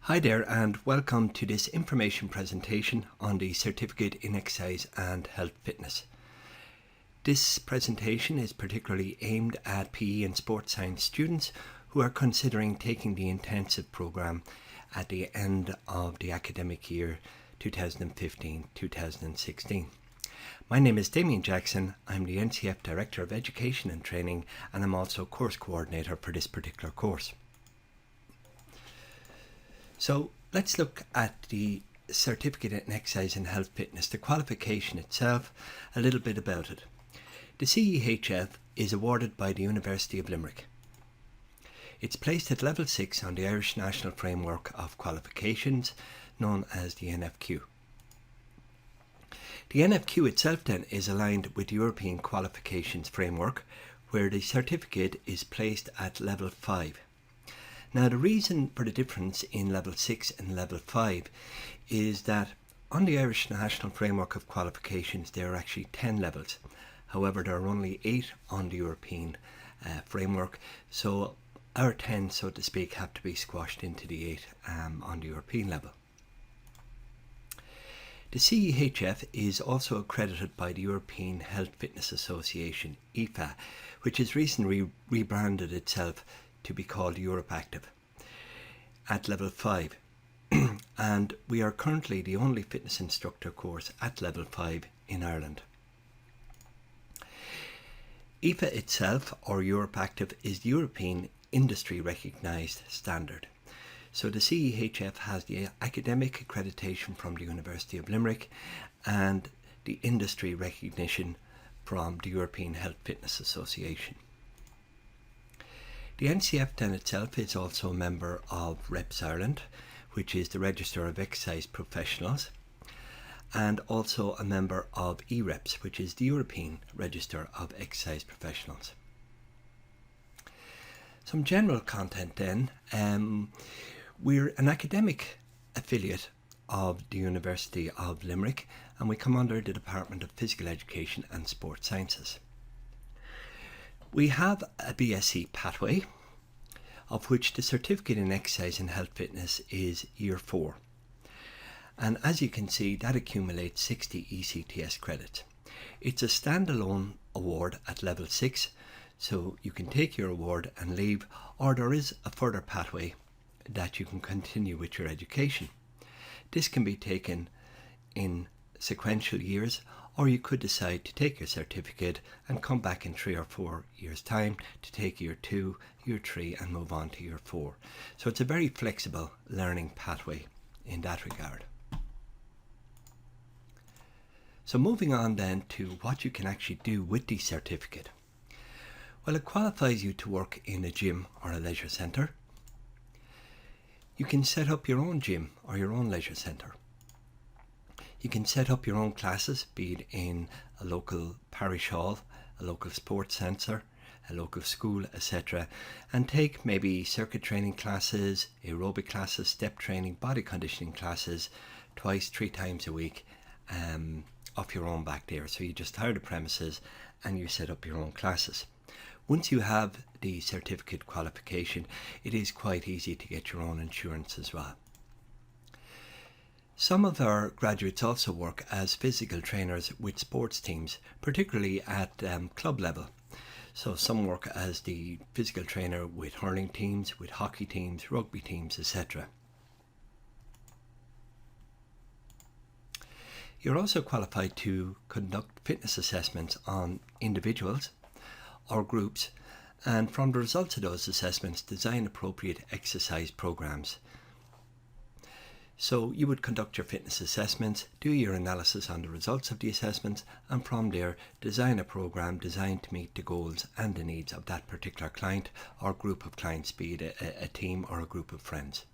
Hi there and welcome to this information presentation on the Certificate in Exercise and Health Fitness. This presentation is particularly aimed at PE and Sports Science students who are considering taking the intensive programme at the end of the academic year 2015-2016. My name is Damien Jackson. I'm the NCF Director of Education and Training, and I'm also course coordinator for this particular course. So let's look at the Certificate in Exercise and Health Fitness, the qualification itself, a little bit about it. The CEHF is awarded by the University of Limerick. It's placed at level 6 on the Irish National Framework of Qualifications, known as the NFQ. The NFQ itself then is aligned with the European Qualifications Framework, where the certificate is placed at level 5. Now, the reason for the difference in level 6 and level 5 is that on the Irish National Framework of Qualifications there are actually 10 levels. However, there are only 8 on the European framework, so our 10, so to speak, have to be squashed into the 8 on the European level. The CEHF is also accredited by the European Health Fitness Association, EFA, which has recently rebranded itself to be called Europe Active at level 5, and we are currently the only fitness instructor course at level 5 in Ireland. EFA itself, or Europe Active, is the European industry recognised standard. So the CEHF has the academic accreditation from the University of Limerick and the industry recognition from the European Health Fitness Association. The NCF then itself is also a member of REPS Ireland, which is the Register of Exercise Professionals, and also a member of EREPS, which is the European Register of Exercise Professionals. Some general content then. We're an academic affiliate of the University of Limerick, and we come under the Department of Physical Education and Sports Sciences. We have a BSc pathway, of which the Certificate in Exercise and Health Fitness is year 4. And as you can see, that accumulates 60 ECTS credits. It's a standalone award at level 6, so you can take your award and leave, or there is a further pathway that you can continue with your education. This can be taken in sequential years, or you could decide to take your certificate and come back in 3 or 4 years' time to take year 2, year 3 and move on to year 4. So it's a very flexible learning pathway in that regard. So moving on then to what you can actually do with the certificate. Well, it qualifies you to work in a gym or a leisure centre. You can set up your own gym or your own leisure centre. You can set up your own classes, be it in a local parish hall, a local sports centre, a local school, etc., and take maybe circuit training classes, aerobic classes, step training, body conditioning classes 2-3 times a week off your own back there. So you just hire the premises and you set up your own classes. Once you have the certificate qualification, it is quite easy to get your own insurance as well. Some of our graduates also work as physical trainers with sports teams, particularly at club level. So some work as the physical trainer with hurling teams, with hockey teams, rugby teams, etc. You're also qualified to conduct fitness assessments on individuals or groups, and from the results of those assessments, design appropriate exercise programs. So you would conduct your fitness assessments, do your analysis on the results of the assessments, and from there design a program designed to meet the goals and the needs of that particular client or group of clients, be it a team or a group of friends.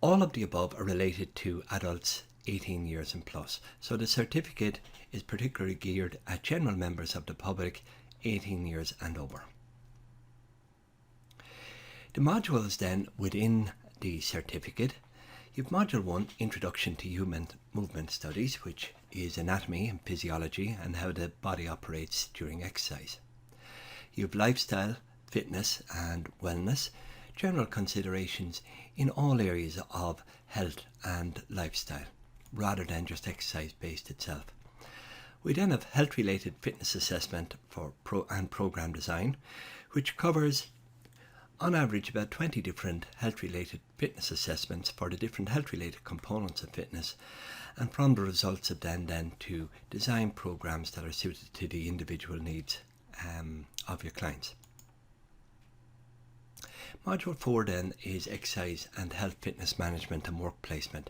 All of the above are related to adults 18 years and plus, so the certificate is particularly geared at general members of the public 18 years and over. The modules then within the certificate, you've module 1, Introduction to Human Movement Studies, which is anatomy and physiology and how the body operates during exercise. You have lifestyle, fitness and wellness, general considerations in all areas of health and lifestyle, rather than just exercise based itself. We then have health related fitness assessment for program design, which covers on average about 20 different health related fitness assessments for the different health related components of fitness, and from the results of then to design programs that are suited to the individual needs of your clients. Module 4 then is exercise and health fitness management and work placement,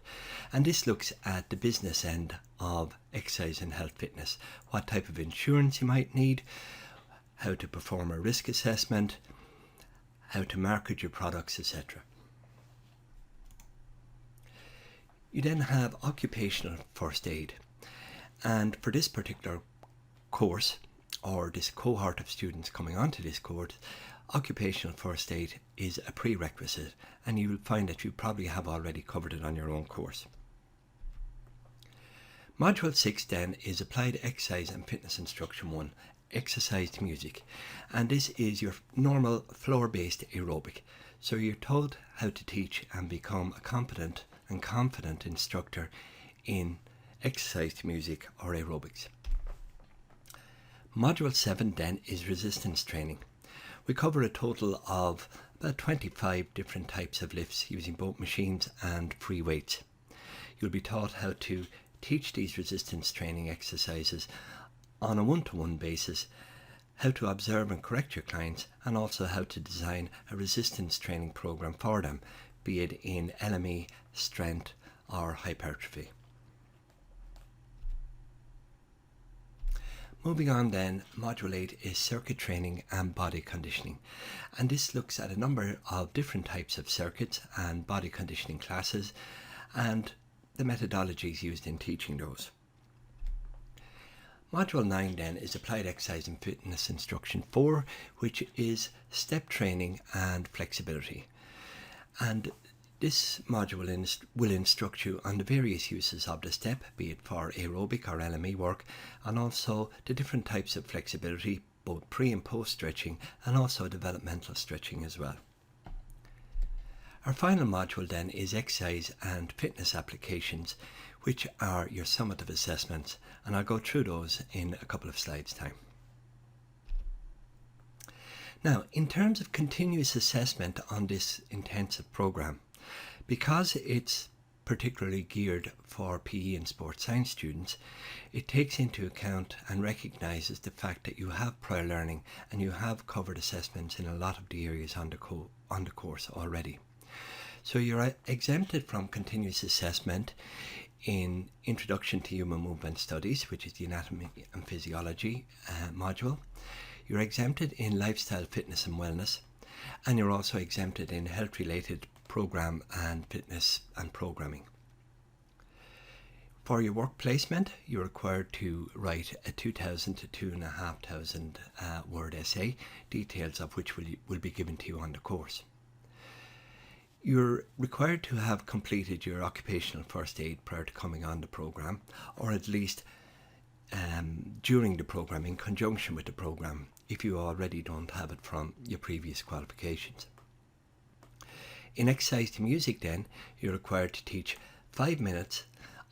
and this looks at the business end of exercise and health fitness, what type of insurance you might need, how to perform a risk assessment, how to market your products, etc. You then have occupational first aid, and for this particular course, or this cohort of students coming onto this course, occupational first aid is a prerequisite, and you will find that you probably have already covered it on your own course. Module 6 then is applied exercise and fitness instruction 1, exercise to music, and this is your normal floor-based aerobic. So you're told how to teach and become a competent and confident instructor in exercise to music or aerobics. Module 7 then is resistance training. We cover a total of about 25 different types of lifts using both machines and free weights. You'll be taught how to teach these resistance training exercises on a one-to-one basis, how to observe and correct your clients, and also how to design a resistance training program for them, be it in LME, strength or hypertrophy. Moving on then, Module 8 is circuit training and body conditioning, and this looks at a number of different types of circuits and body conditioning classes and the methodologies used in teaching those. Module 9 then is applied exercise and fitness instruction 4, which is step training and flexibility, and this module will instruct you on the various uses of the step, be it for aerobic or LME work, and also the different types of flexibility, both pre and post stretching, and also developmental stretching as well. Our final module then is exercise and fitness applications, which are your summative assessments, and I'll go through those in a couple of slides' time. Now, in terms of continuous assessment on this intensive program, because it's particularly geared for PE and sports science students, it takes into account and recognises the fact that you have prior learning and you have covered assessments in a lot of the areas on the course already. So you're exempted from continuous assessment in Introduction to Human Movement Studies, which is the Anatomy and Physiology module. You're exempted in Lifestyle Fitness and Wellness, and you're also exempted in health-related program and fitness and programming. For your work placement, you're required to write a 2,000 to 2,500 word essay, details of which will be given to you on the course. You're required to have completed your occupational first aid prior to coming on the program, or at least during the program in conjunction with the program, if you already don't have it from your previous qualifications. In exercise to music then, you're required to teach 5 minutes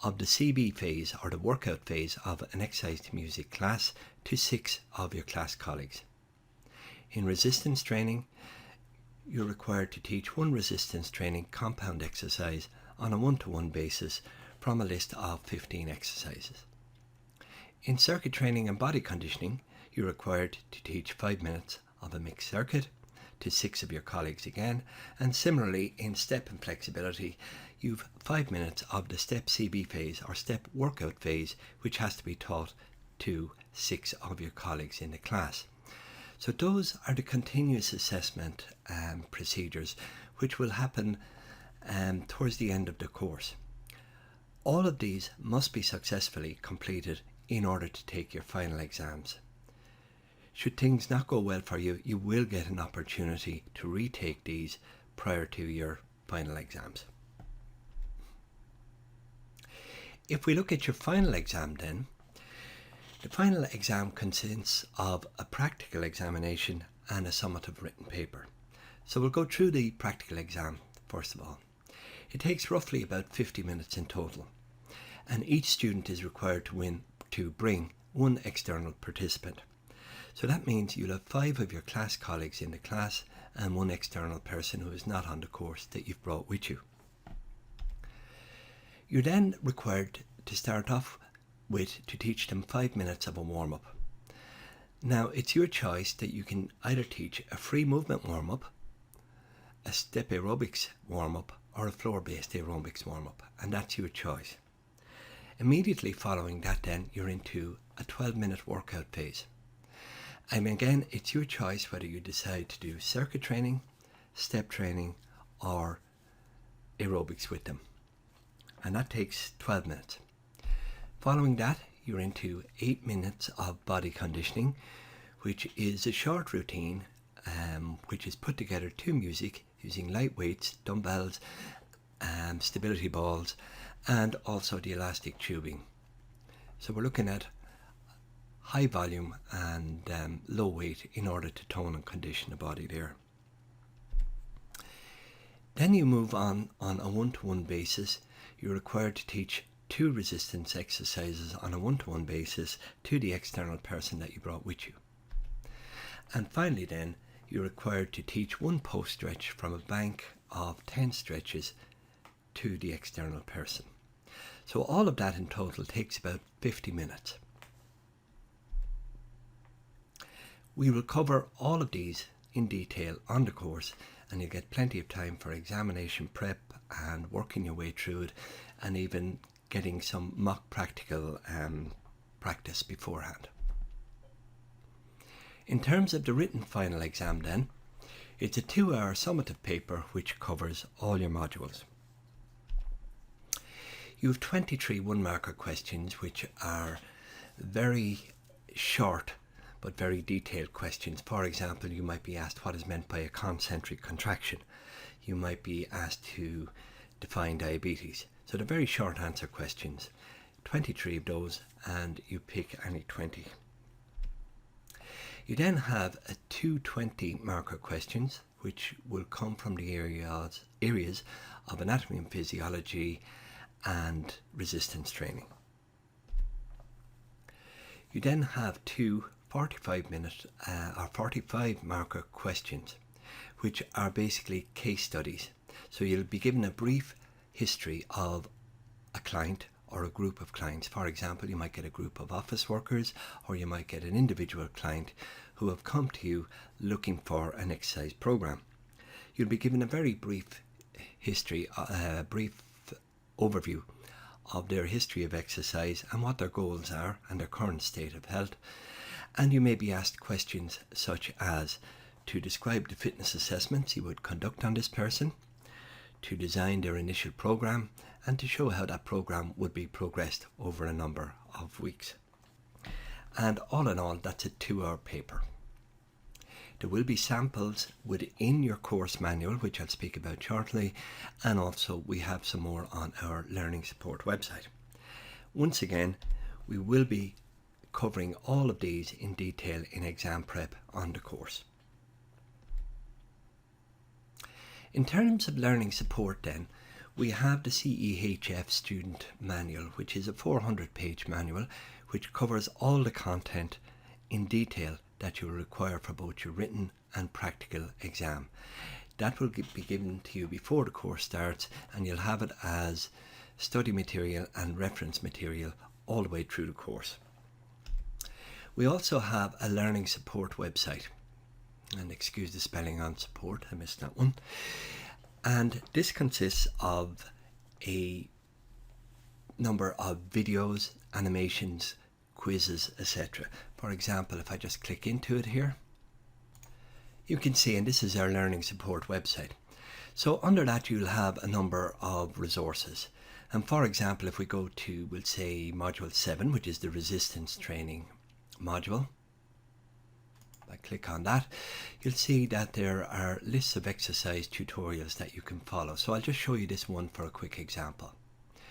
of the CB phase or the workout phase of an exercise to music class to 6 of your class colleagues. In resistance training, you're required to teach 1 resistance training compound exercise on a one-to-one basis from a list of 15 exercises. In circuit training and body conditioning, you're required to teach 5 minutes of a mixed circuit to 6 of your colleagues again, and similarly in step and flexibility, you've 5 minutes of the step CB phase or step workout phase, which has to be taught to 6 of your colleagues in the class. So those are the continuous assessment procedures which will happen towards the end of the course. All of these must be successfully completed in order to take your final exams. Should things not go well for you, you will get an opportunity to retake these prior to your final exams. If we look at your final exam then, the final exam consists of a practical examination and a summative written paper. So we'll go through the practical exam first of all. It takes roughly about 50 minutes in total, and each student is required to bring one external participant. So that means you'll have 5 of your class colleagues in the class and one external person who is not on the course that you've brought with you. You're then required to start off with to teach them 5 minutes of a warm-up. Now it's your choice that you can either teach a free movement warm-up, a step aerobics warm-up, or a floor-based aerobics warm-up, and that's your choice. Immediately following that then you're into a 12-minute workout phase. And again, it's your choice whether you decide to do circuit training, step training, or aerobics with them. And that takes 12 minutes. Following that, you're into 8 minutes of body conditioning, which is a short routine which is put together to music using light weights, dumbbells, stability balls, and also the elastic tubing. So we're looking at high volume and low weight in order to tone and condition the body there. Then you move on a one-to-one basis. You're required to teach 2 resistance exercises on a one-to-one basis to the external person that you brought with you. And finally then, you're required to teach 1 post stretch from a bank of 10 stretches to the external person. So all of that in total takes about 50 minutes. We will cover all of these in detail on the course, and you'll get plenty of time for examination prep and working your way through it, and even getting some mock practical practice beforehand. In terms of the written final exam then, it's a 2-hour summative paper which covers all your modules. You have 23 one-marker questions which are very short but very detailed questions. For example, you might be asked what is meant by a concentric contraction. You might be asked to define diabetes. So they're very short answer questions. 23 of those, and you pick any 20. You then have a 220 marker questions which will come from the areas of anatomy and physiology and resistance training. You then have 2 45-minute or 45 marker questions which are basically case studies. So you'll be given a brief history of a client or a group of clients. For example, you might get a group of office workers, or you might get an individual client who have come to you looking for an exercise program. You'll be given a very brief history, a brief overview of their history of exercise and what their goals are and their current state of health. And you may be asked questions such as to describe the fitness assessments you would conduct on this person, to design their initial program, and to show how that program would be progressed over a number of weeks. And all in all, that's a 2-hour paper. There will be samples within your course manual, which I'll speak about shortly, and also we have some more on our learning support website. Once again, we will be covering all of these in detail in exam prep on the course. In terms of learning support then, we have the CEHF Student Manual, which is a 400-page manual which covers all the content in detail that you will require for both your written and practical exam. That will be given to you before the course starts, and you'll have it as study material and reference material all the way through the course. We also have a learning support website, and excuse the spelling on support, I missed that one. And this consists of a number of videos, animations, quizzes, etc. For example, if I just click into it here, you can see, and this is our learning support website. So under that you'll have a number of resources. And for example, if we go to, we'll say module 7, which is the resistance training module. I click on that, you'll see that there are lists of exercise tutorials that you can follow. So I'll just show you this one for a quick example.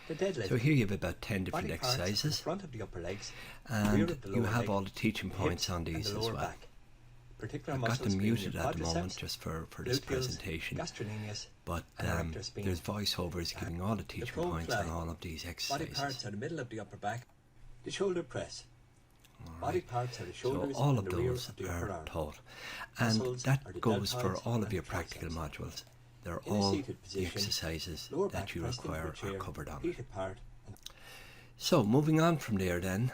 The deadlift. So here you have about 10 different Body parts, exercises, the front of the upper legs, and rear of the you lower have leg, all the teaching points on hips these and the as lower well. back. I've got them muted at the moment just for this presentation, but there's voiceovers giving all the teaching points on all of these exercises. Body parts are the middle of the upper back, the shoulder press. Body parts are the shoulders so all and of the rear those of the are upper arm. taught, and Muscles that are the goes for deltoids all of and your the practical triceps. modules. They're In a all seated the position, exercises lower that back you pressed into require the chair, are covered on. feet apart. So moving on from there then,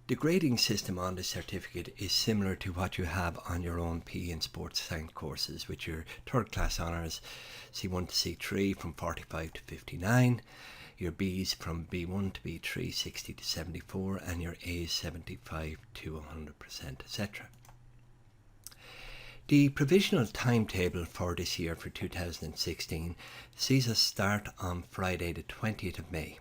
the grading system on the certificate is similar to what you have on your own PE and sports science courses, with your third class honours C1 to C3 from 45 to 59, your Bs from B1 to B3 60 to 74, and your As 75 to 100%, etc. The provisional timetable for this year, for 2016, sees us start on Friday the 20th of May.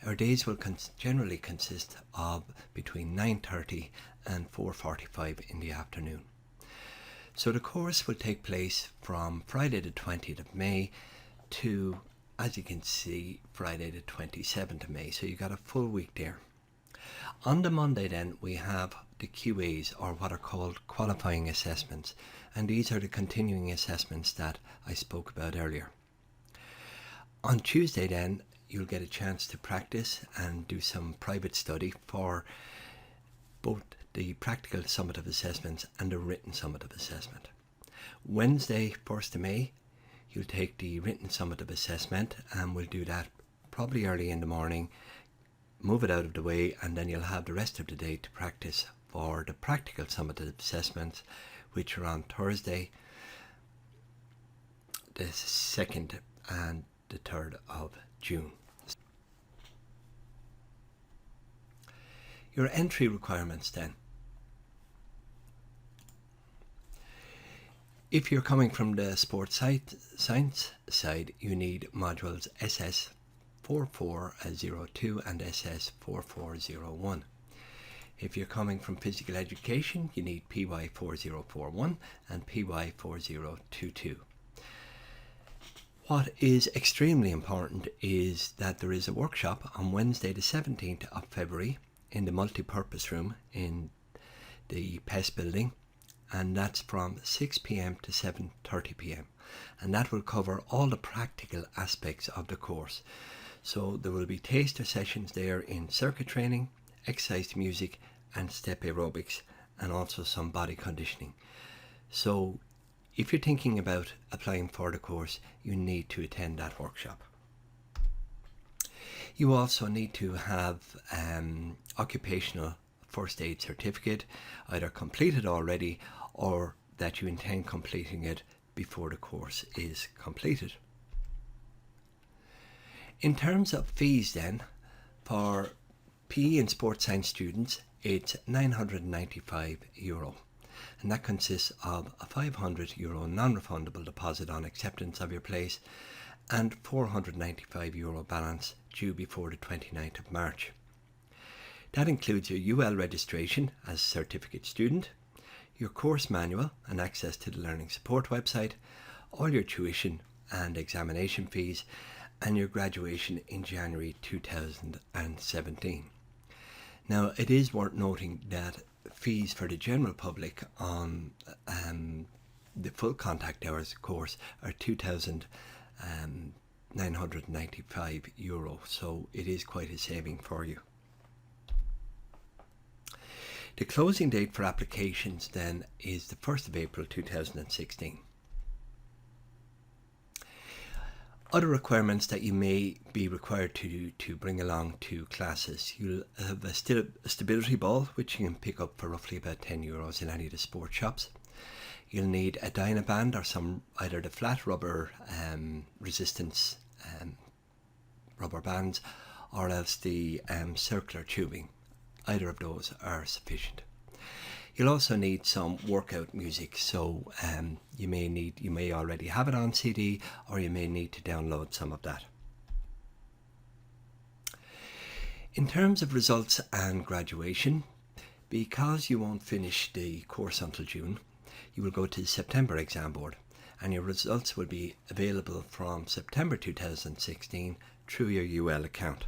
Our days will generally consist of between 9:30 and 4:45 in the afternoon. So the course will take place from Friday the 20th of May to, as you can see, Friday the 27th of May. So you got a full week there. On the Monday then, we have the QAs, or what are called qualifying assessments, and these are the continuing assessments that I spoke about earlier. On Tuesday then, you'll get a chance to practice and do some private study for both the practical summative assessments and the written summative assessment. Wednesday, 1st of May, you'll take the written summative assessment, and we'll do that probably early in the morning, move it out of the way, and then you'll have the rest of the day to practice for the practical summative assessments, which are on Thursday, the 2nd and the 3rd of June. Your entry requirements then. If you're coming from the sports science side, you need modules SS 4402 and SS 4401. If you're coming from physical education, you need PY 4041 and PY 4022. What is extremely important is that there is a workshop on Wednesday the 17th of February in the multi-purpose room in the PESS building, and that's from 6 p.m. to 7:30 p.m. and that will cover all the practical aspects of the course. So there will be taster sessions there in circuit training, exercise to music and step aerobics, and also some body conditioning. So if you're thinking about applying for the course, you need to attend that workshop. You also need to have occupational first aid certificate, either completed already or that you intend completing it before the course is completed. In terms of fees then, for PE and sports science students, it's €995, and that consists of a €500 non-refundable deposit on acceptance of your place and €495 balance due before the 29th of March. That includes your UL registration as a certificate student, your course manual and access to the Learning Support website, all your tuition and examination fees, and your graduation in January 2017. Now, it is worth noting that fees for the general public on the full contact hours course are €2,995, so it is quite a saving for you. The closing date for applications then is the 1st of April 2016. Other requirements that you may be required to bring along to classes. You'll have a stability ball, which you can pick up for roughly about €10 in any of the sports shops. You'll need a Dynaband or some, either the flat rubber resistance rubber bands, or else the circular tubing. Either of those are sufficient. You'll also need some workout music, so you may already have it on CD, or you may need to download some of that. In terms of results and graduation, because you won't finish the course until June, you will go to the September exam board, and your results will be available from September 2016 through your UL account.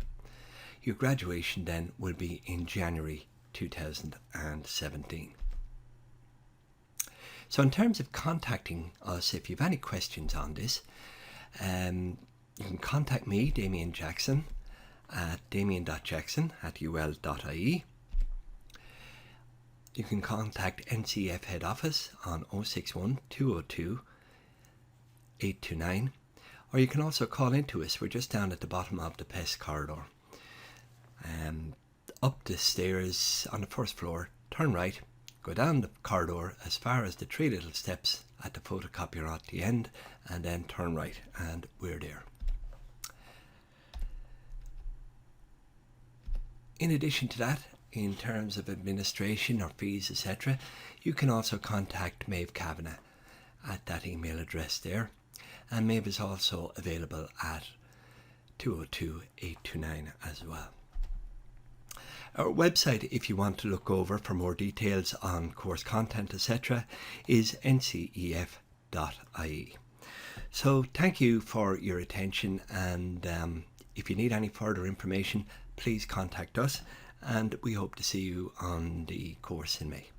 Your graduation then will be in January 2017. So in terms of contacting us, if you have any questions on this, you can contact me, Damien Jackson, at damien.jackson@ul.ie. You can contact NCF Head Office on 061 202 829, or you can also call into us. We're just down at the bottom of the PESS corridor. Up the stairs on the first floor, turn right, go down the corridor as far as the 3 little steps at the photocopier at the end, and then turn right, and we're there. In addition to that, in terms of administration or fees, etc., you can also contact Maeve Kavanagh at that email address there, and Maeve is also available at 202-829 as well. Our website, if you want to look over for more details on course content, etc., is ncef.ie. So thank you for your attention, and if you need any further information, please contact us, and we hope to see you on the course in May.